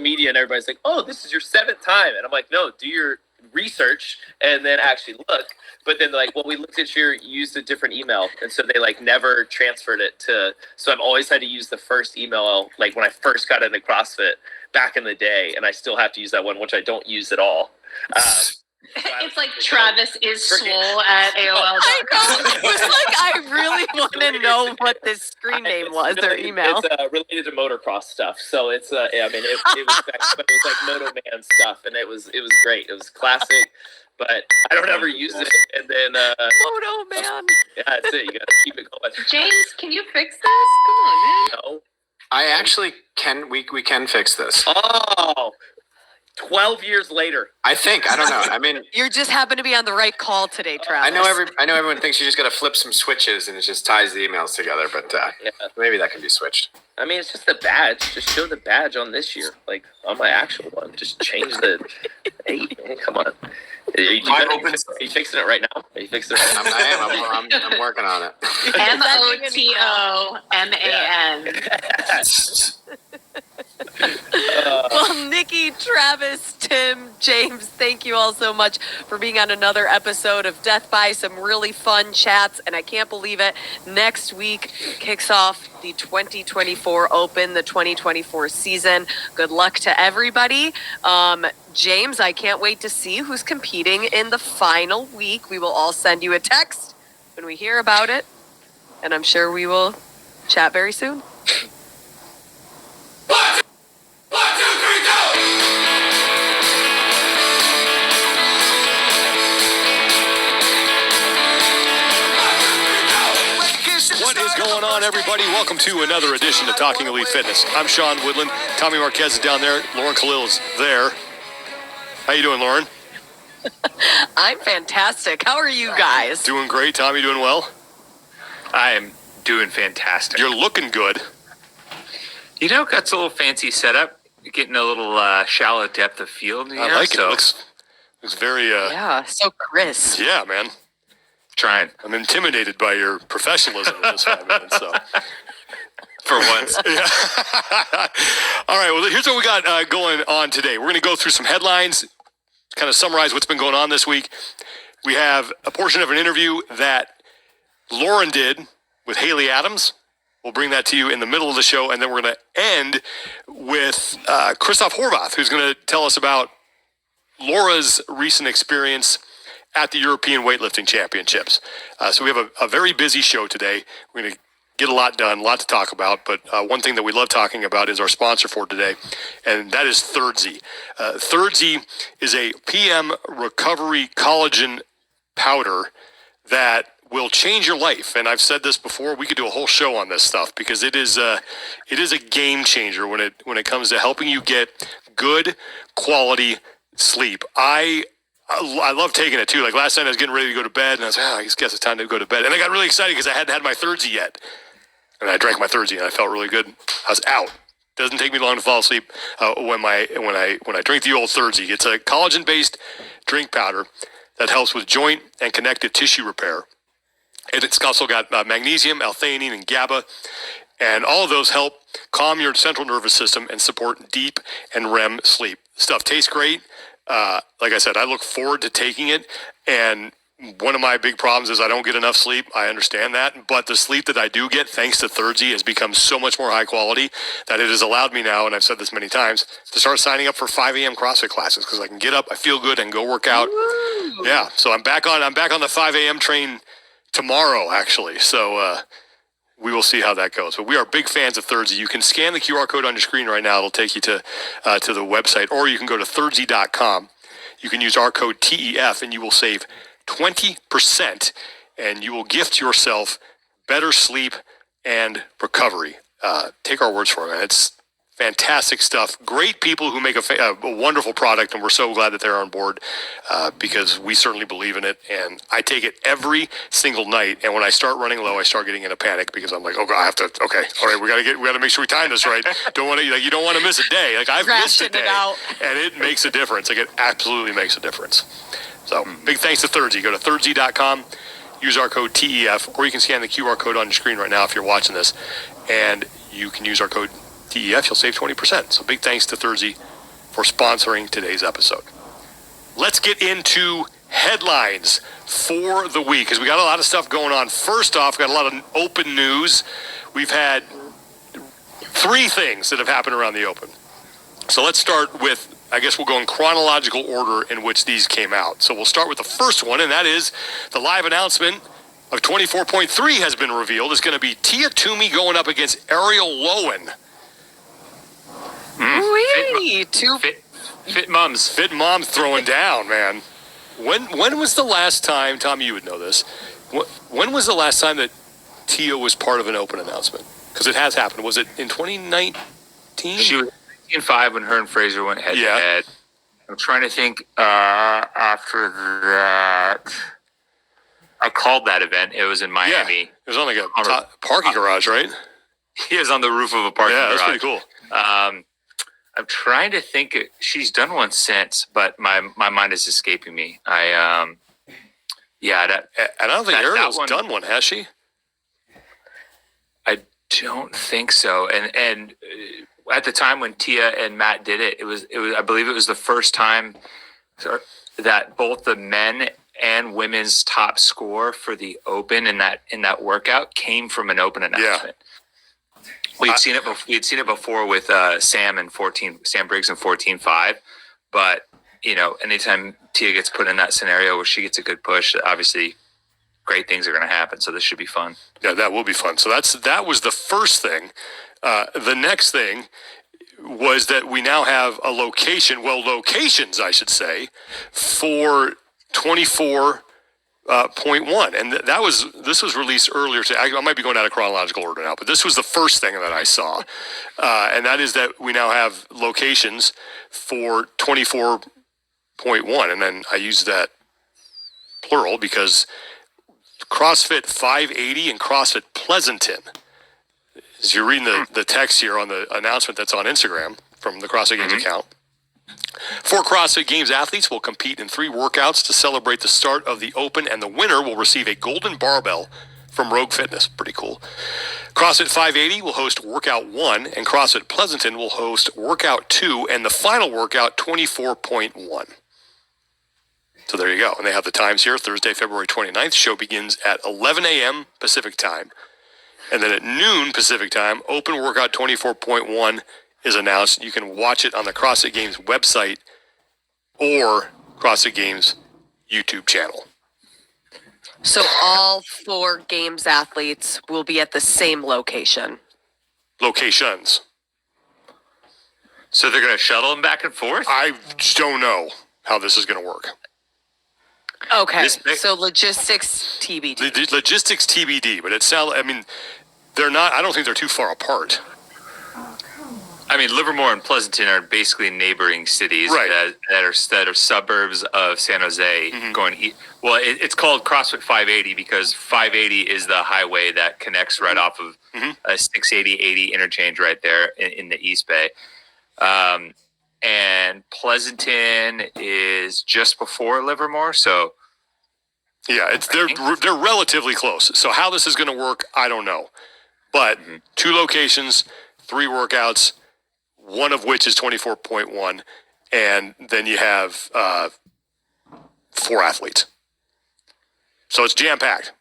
media and everybody's like, oh, this is your 7th time. And I'm like, no, do your research and then actually look. But then they're like, well, we looked at you used a different email. And so they like never transferred it to, so I've always had to use the first email, like when I first got into CrossFit back in the day. And I still have to use that one, which I don't use at all. It's like Travis is swole at AOL.com. I know. It was like, I really want to know what this screen name was, or email. It's related to motocross stuff. So it's, I mean, it was but it was like Moto Man stuff. And it was great. It was classic. But I don't ever use it. And then Moto Man. Yeah, that's it. You got to keep it going. James, can you fix this? Come on, man. No. I actually can. We can fix this. Oh. 12 years later. I think. I don't know. I mean, you just happen to be on the right call today, Travis. I know everyone thinks you just got to flip some switches and it just ties the emails together, but maybe that can be switched. I mean, it's just the badge. Just show the badge on this year, like on my actual one. Just change the. Hey, come on. Are you fixing it right now? Are you fixing it? I am. I'm working on it. MOTOMAN. Well, Nikki, Travis, Tim, James, thank you all so much for being on another episode of Death by. Some really fun chats, and I can't believe it. Next week kicks off the 2024 Open, the 2024 season. Good luck to everybody. James, I can't wait to see who's competing in the final week. We will all send you a text when we hear about it, and I'm sure we will chat very soon. 1, 2, 3, go! What is going on, everybody? Welcome to another edition of Talking Elite Fitness. I'm Sean Woodland. Tommy Marquez is down there. Lauren Khalil is there. How you doing, Lauren? I'm fantastic. How are you guys? Doing great. Tommy, doing well? I am doing fantastic. You're looking good. You know, got a little fancy setup. Getting a little shallow depth of field. I like it. It looks very... yeah, so crisp. Yeah, man. Trying. I'm intimidated by your professionalism in this 5 minutes. So. For once. Yeah. All right, well, here's what we got going on today. We're going to go through some headlines, kind of summarize what's been going on this week. We have a portion of an interview that Lauren did with Haley Adams. We'll bring that to you in the middle of the show, and then we're going to end with Christoph Horvath, who's going to tell us about Laura's recent experience at the European Weightlifting Championships. So we have a very busy show today. We're going to get a lot done, a lot to talk about, but one thing that we love talking about is our sponsor for today, and that is Thirdsy. Thirdsy is a PM recovery collagen powder that will change your life. And I've said this before, we could do a whole show on this stuff because it is a game changer when it comes to helping you get good quality sleep. I love taking it too. Like last night I was getting ready to go to bed and I was like, I guess it's time to go to bed. And I got really excited because I hadn't had my Thirdsy yet. And I drank my Thirdsy and I felt really good. I was out. Doesn't take me long to fall asleep when I drink the old Thirdsy. It's a collagen-based drink powder that helps with joint and connective tissue repair. And it's also got magnesium, L-theanine, and GABA. And all of those help calm your central nervous system and support deep and REM sleep. Stuff tastes great. Like I said, I look forward to taking it. And one of my big problems is I don't get enough sleep. I understand that. But the sleep that I do get, thanks to Thirdsy, has become so much more high quality that it has allowed me now, and I've said this many times, to start signing up for 5 a.m. CrossFit classes because I can get up, I feel good, and go work out. Woo! Yeah, so I'm back on the 5 a.m. train tomorrow, actually. So we will see how that goes. But we are big fans of Thirdsy. You can scan the QR code on your screen right now. It'll take you to the website, or you can go to Thirdsy.com. You can use our code TEF, and you will save 20%, and you will gift yourself better sleep and recovery. Take our words for it, man. It's fantastic stuff. Great people who make a wonderful product, and we're so glad that they're on board because we certainly believe in it. And I take it every single night. And when I start running low, I start getting in a panic because I'm like, oh, God, I have to. Okay, all right, we got to make sure we time this right. You don't want to miss a day. Like I've missed a day, and it makes a difference. Like it absolutely makes a difference. So big thanks to Thirdsy. Go to Thirdsy.com, use our code TEF, or you can scan the QR code on your screen right now if you're watching this, and you can use our code TEF. You'll save 20%. So big thanks to Thirdsy for sponsoring today's episode. Let's get into headlines for the week, because we got a lot of stuff going on. First off, got a lot of open news. We've had 3 things that have happened around the Open. So let's start with, I guess we'll go in chronological order in which these came out. So we'll start with the first one, and that is the live announcement of 24.3 has been revealed. It's going to be Tia Toomey going up against Ariel Lowen. Really? Fit mums. Fit moms throwing down, man. When was the last time, Tom, you would know this, when was the last time that Tia was part of an Open announcement? Because it has happened. Was it in 2019? She was 5 when her and Fraser went head to head. I'm trying to think after that. I called that event. It was in Miami. Yeah, it was on like a parking garage, right? He was on the roof of a parking garage. Yeah, that's pretty cool. I'm trying to think. She's done one since, but my mind is escaping me. I don't think Ariel's done one, has she? I don't think so. And at the time when Tia and Matt did it, it was I believe it was the first time that both the men and women's top score for the Open in that workout came from an Open announcement. Yeah. We'd seen it before with Sam Briggs in 14.5, but anytime Tia gets put in that scenario where she gets a good push, obviously great things are going to happen. So this should be fun. Yeah, that will be fun. So that was the first thing. The next thing was that we now have a locations, I should say, for 24.1, and this was released earlier today. I might be going out of chronological order now, but this was the first thing that I saw, and that is that we now have locations for 24.1, and then I use that plural because CrossFit 580 and CrossFit Pleasanton. As you're reading the text here on the announcement that's on Instagram from the CrossFit Games account. 4 CrossFit Games athletes will compete in 3 workouts to celebrate the start of the Open, and the winner will receive a golden barbell from Rogue Fitness. Pretty cool. CrossFit 580 will host Workout 1, and CrossFit Pleasanton will host Workout 2, and the final workout, 24.1. So there you go. And they have the times here. Thursday, February 29th. Show begins at 11 a.m. Pacific time. And then at noon Pacific time, Open Workout 24.1 is announced. You can watch it on the CrossFit Games website or CrossFit Games YouTube channel. So all 4 Games athletes will be at the same location. Locations. So they're going to shuttle them back and forth? I don't know how this is going to work. Okay, so logistics TBD. The logistics TBD, but they're not. I don't think they're too far apart. I mean, Livermore and Pleasanton are basically neighboring cities that are suburbs of San Jose. Going east. Well, it's called CrossFit 580 because 580 is the highway that connects right off of a 680-80 interchange right there in the East Bay. And Pleasanton is just before Livermore, so yeah, they're relatively close. So how this is going to work, I don't know. But 2 locations, 3 workouts, one of which is 24.1, and then you have 4 athletes. So it's jam-packed.